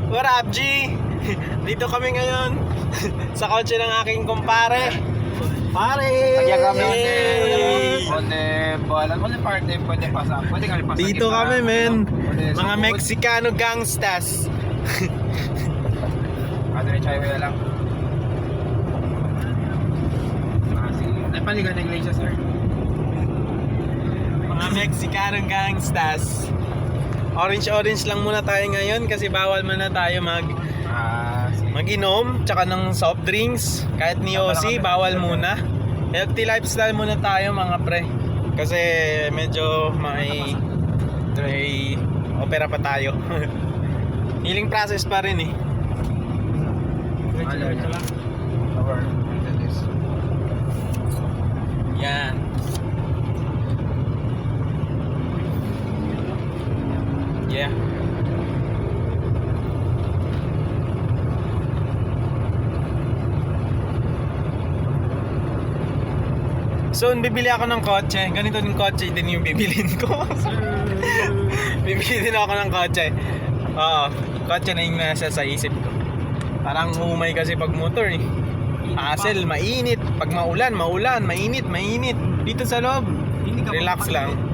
What up, G? Dito kami ngayon sa kotse ng aking kumpare. Pare! Kaya kami Hey! only party pwede pasang. Pwede kami pasang. Dito kami, men. Mga Mexicano gangstas. Ano rin highway lang. Ay, paligan ng iglesia, sir. Mga Mexicano gangstas. Orange lang muna tayo ngayon kasi bawal muna tayo mag-inom tsaka ng soft drinks. Kahit ni Yossi, bawal muna. Healthy lifestyle muna tayo mga pre. Kasi medyo may opera pa tayo. Healing process pa rin eh. Yan. Yeah. Soon bibili ako ng kotse. Ganito din kotse din yung bibilin ko. Bibili din ako ng kotse. Oo, kotse na yung nasa sa isip ko. Parang umay kasi pag motor eh. Hassle, mainit. Pag maulan, mainit. Dito sa loob, relax lang.